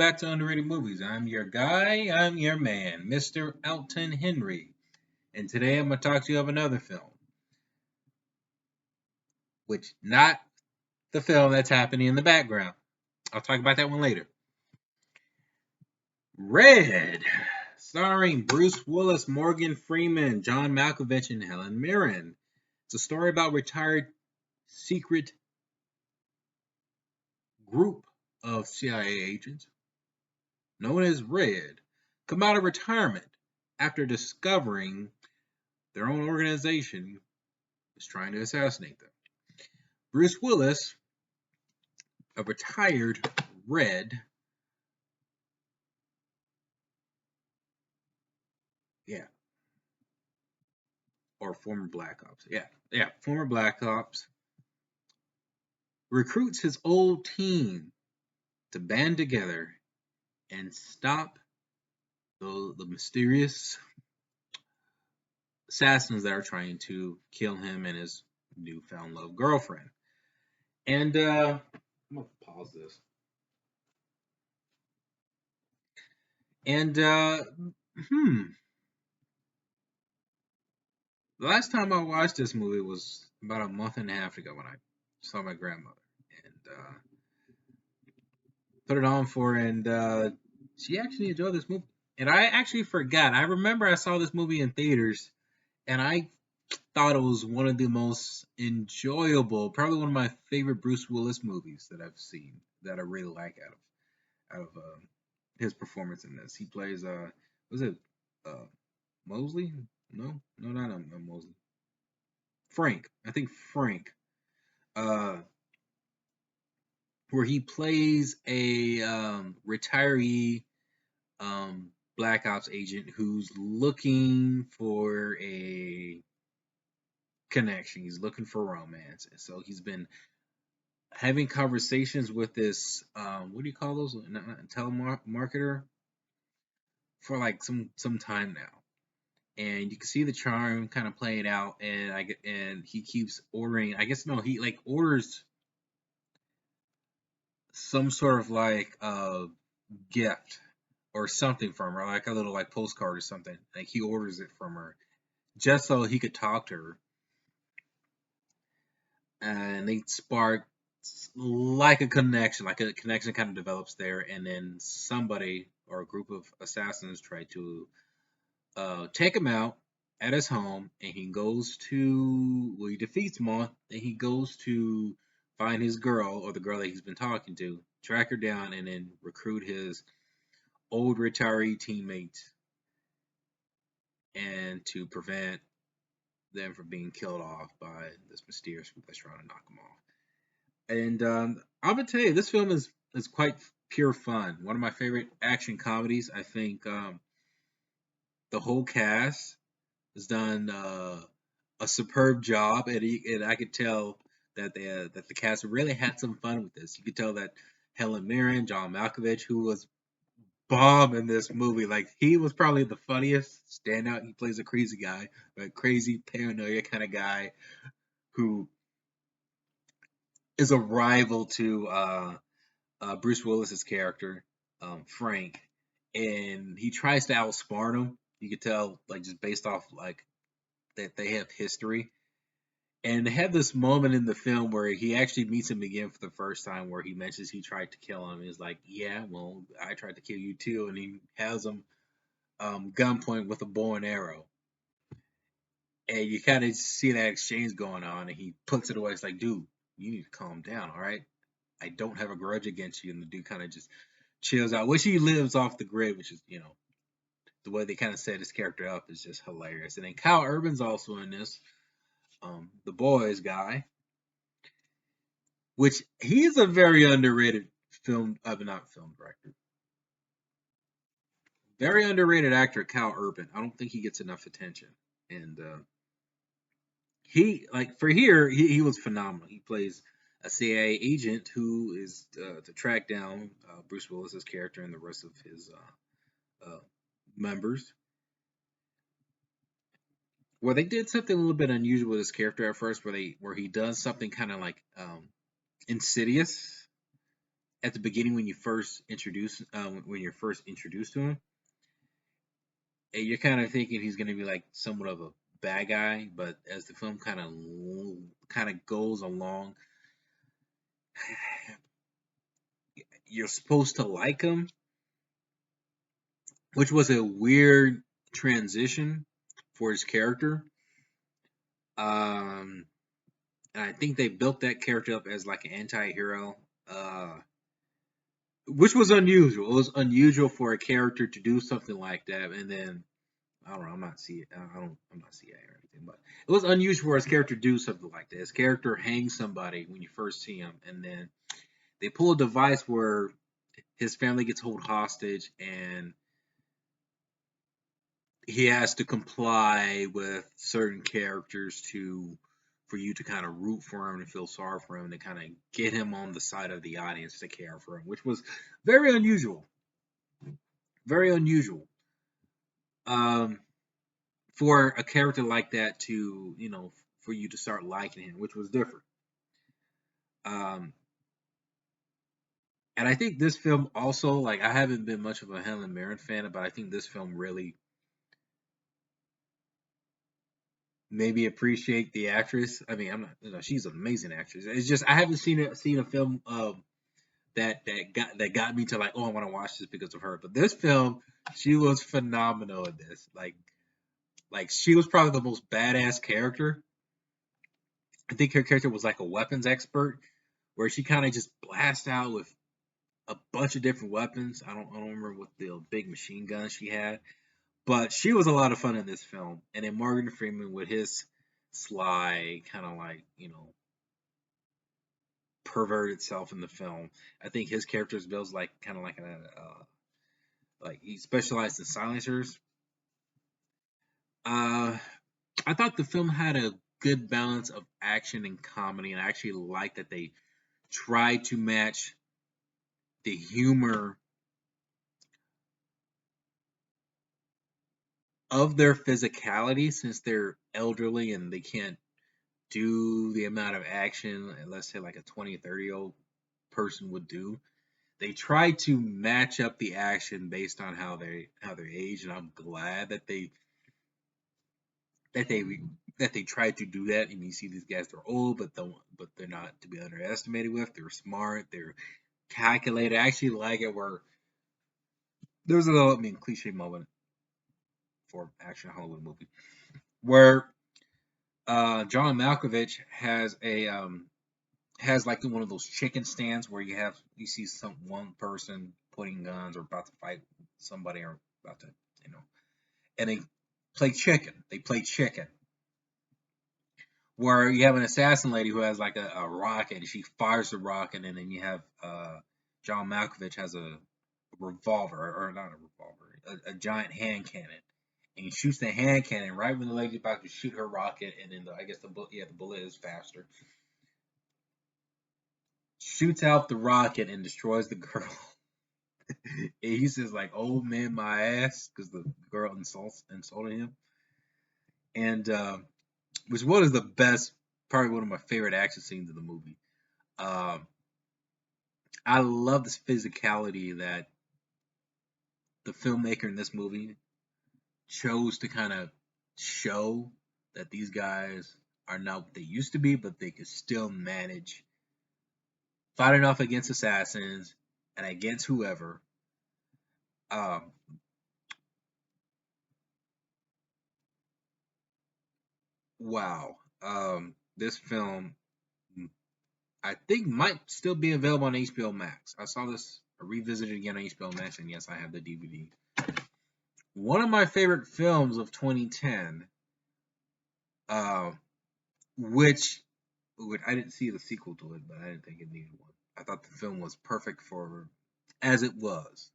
back to Underrated Movies. I'm your guy, I'm your man, Mr. Elton Henry. And today I'm going to talk to you of another film, which not the film that's happening in the background. I'll talk about that one later. Red, starring Bruce Willis, Morgan Freeman, John Malkovich, and Helen Mirren. It's a story about retired secret group of CIA agents known as Red come out of retirement after discovering their own organization is trying to assassinate them. Bruce Willis, a retired Red, yeah, or former Black Ops, former Black Ops, recruits his old team to band together and stop the mysterious assassins that are trying to kill him and his newfound love girlfriend. And I'm gonna pause this. And the last time I watched this movie was about a month and a half ago when I saw my grandmother and put it on for her, and she actually enjoyed this movie. And I actually forgot. I remember I saw this movie in theaters, and I thought it was one of the most enjoyable, probably one of my favorite Bruce Willis movies that I've seen. That I really like out of his performance in this. He plays was it uh Mosley? No, not Mosley. Frank. I think Frank. Uh, where he plays a retiree Black Ops agent who's looking for a connection. He's looking for romance, and so he's been having conversations with this what do you call those? Telemarketer for like some time now. And you can see the charm kind of playing out, and he keeps ordering. I guess no, he like orders some sort of like gift or something from her, like a little like postcard or something. Like he orders it from her just so he could talk to her, and they spark like a connection kind of develops there, and then somebody or a group of assassins try to take him out at his home, and he defeats them all, and he goes to find his girl or the girl that he's been talking to, track her down, and then recruit his old retiree teammates and to prevent them from being killed off by this mysterious group that's trying to knock them off. And I'm gonna tell you, this film is quite pure fun. One of my favorite action comedies. I think the whole cast has done a superb job, and I could tell that the cast really had some fun with this. You could tell that Helen Mirren, John Malkovich, who was bomb in this movie. Like he was probably the funniest standout. He plays a crazy guy, a crazy paranoia kind of guy who is a rival to Bruce Willis's character, Frank, and he tries to outsmart him. You could tell, like just based off like that they have history. And they have this moment in the film where he actually meets him again for the first time, where he mentions he tried to kill him. He's like, "Yeah, well, I tried to kill you too," and he has him gunpoint with a bow and arrow. And you kind of see that exchange going on, and he puts it away. It's like, dude, you need to calm down, all right? I don't have a grudge against you. And the dude kind of just chills out, which he lives off the grid, which is, the way they kind of set his character up is just hilarious. And then Kyle Urban's also in this, the boys guy, which he's a very underrated not film director, very underrated actor, Kyle Urban. I don't think he gets enough attention. And he like for here he was phenomenal. He plays a CIA agent who is to track down Bruce Willis's character and the rest of his members. Well, they did something a little bit unusual with his character at first, where he does something kind of like insidious, at the beginning when you first introduce when you're first introduced to him, and you're kind of thinking he's going to be like somewhat of a bad guy, but as the film kind of goes along, you're supposed to like him, which was a weird transition for his character. Um, and I think they built that character up as like an anti-hero, which was unusual. It was unusual for a character to do something like that, and then I don't know. I'm not CIA. I'm not CIA or anything, but it was unusual for his character to do something like that. His character hangs somebody when you first see him, and then they pull a device where his family gets held hostage, and he has to comply with certain characters to for you to kind of root for him and feel sorry for him, to kind of get him on the side of the audience to care for him, which was very unusual. Very unusual. Um, for a character like that to, for you to start liking him, which was different. Um, and I think this film also, like, I haven't been much of a Helen Mirren fan, but I think this film really made me appreciate the actress. I mean, I'm not, she's an amazing actress. It's just I haven't seen a film that got me to like, oh, I want to watch this because of her. But this film, she was phenomenal in this. Like she was probably the most badass character. I think her character was like a weapons expert, where she kind of just blasts out with a bunch of different weapons. I don't remember what the big machine gun she had, but she was a lot of fun in this film. And then Morgan Freeman with his sly kind of like perverted self in the film. I think his character's built like kind of like like he specialized in silencers. Uh, I thought the film had a good balance of action and comedy, and I actually liked that they tried to match the humor of their physicality, since they're elderly and they can't do the amount of action, let's say like a 20 or 30-year-old person would do. They try to match up the action based on how they age, and I'm glad that they that they tried to do that. And you see these guys, they're old, but they're not to be underestimated with. They're smart, they're calculated. I actually like it where there's a little, cliche moment for action Hollywood movie where John Malkovich has like one of those chicken stands where you see one person putting guns or about to fight somebody or about to, you know, and they play chicken. They play chicken. Where you have an assassin lady who has like a rocket, and she fires the rocket, and then you have John Malkovich has a revolver, or not a revolver, a giant hand cannon, and he shoots the hand cannon right when the lady's about to shoot her rocket, and then I guess the bullet is faster, shoots out the rocket and destroys the girl. And he says like, "Oh man, my ass," because the girl insulted him, and which one is the best, probably one of my favorite action scenes in the movie. Um, I love this physicality that the filmmaker in this movie chose to kind of show that these guys are not what they used to be, but they could still manage fighting off against assassins and against whoever. Um, wow. This film, I think, might still be available on HBO Max. I saw this revisited again on HBO Max, and yes, I have the DVD. One of my favorite films of 2010, uh, which I didn't see the sequel to it, but I didn't think it needed one. I thought the film was perfect for as it was.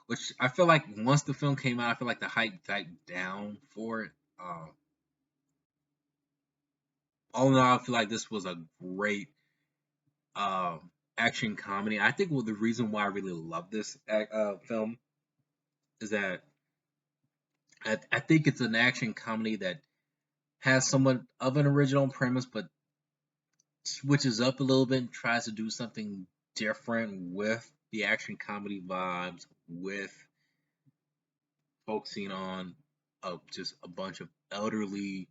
Which I feel like once the film came out, I feel like the hype died down for it. All in all, I feel like this was a great uh, action comedy. I think the reason why I really love this film is that I think it's an action comedy that has somewhat of an original premise, but switches up a little bit and tries to do something different with the action comedy vibes, with focusing on just a bunch of elderly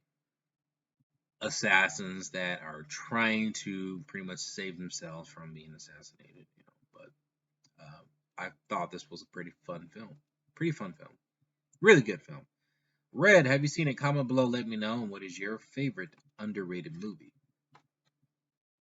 assassins that are trying to pretty much save themselves from being assassinated. But I thought this was a pretty fun film. Pretty fun film. Really good film. Red, have you seen it? Comment below, let me know. And what is your favorite underrated movie?